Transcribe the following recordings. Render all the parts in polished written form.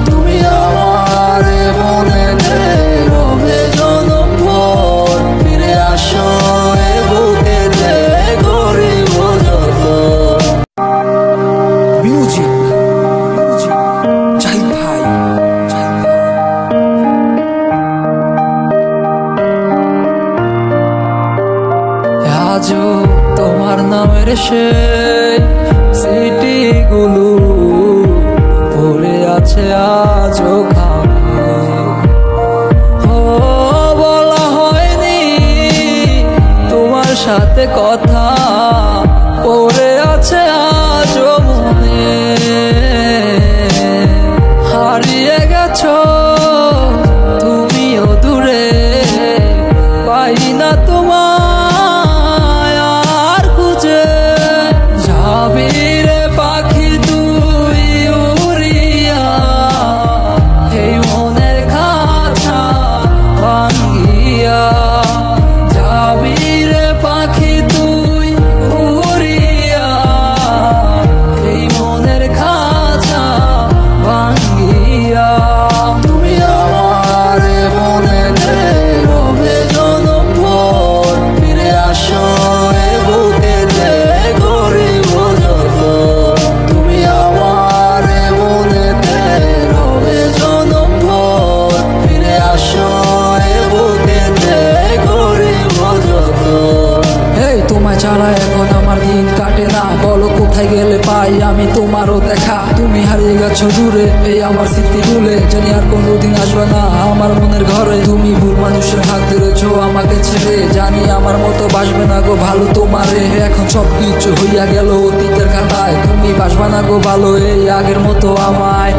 তুমি আমার মনেতে রবে জনমভর, ফিরে আসো এ বুকেতে করিব যত। মিউজিক জাহিদ ভাই। আজও তোমার নামের সেই সিটিগুলো পড়ে আছে আজও খামে। ও বলা হয়নি তোমার সাথে কথা, পড়ে আছে আজও মনে। হারিয়ে গেছো তুমিও দূরে, পাই না তোমায় আর খুঁজে। যাবি রে পাখি তুই উড়িয়া, এই মনের খাঁচা ভাঙ্গিয়া। যাবি রে পাখি তুই উড়িয়া, এই মনের খাঁচা ভাঙ্গিয়া। তুমি আমার মনেতে রবে জনমভর, ফিরে আসো এ বুকেতে করিব যত। তুমি আমার মনেতে রবে জনমভর, ফিরে আসো এ বুকেতে করিব যত। এই তোমায় ছাড়া এখন আমার দিন কাটে না, বলো কোথায় গেলে পাই আমি তোমারও দেখা। তুমি হারিয়ে গেছো দূরে এই আমার স্মৃতি ভুলে, জানি আর কোনোদিন আসবে না আমার মনের ঘরে। তুমি ভুল মানুষের হাত ধরেছো আমাকে ছেড়ে, জানি আমার মতো বাসবে না গো ভালো তোমারে। এখন সবকিছু হইয়া গেল অতীতের খাতায়, তুমি বাসবা না গো ভালো এই আগের মতো আমায়।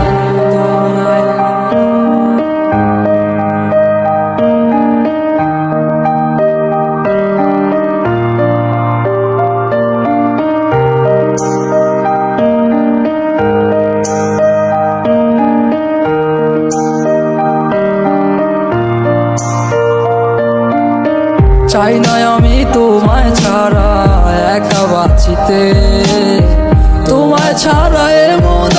চাই না আমি তোমায় ছাড়া একা বাঁচিতে, তোমায় ছাড়া এ মন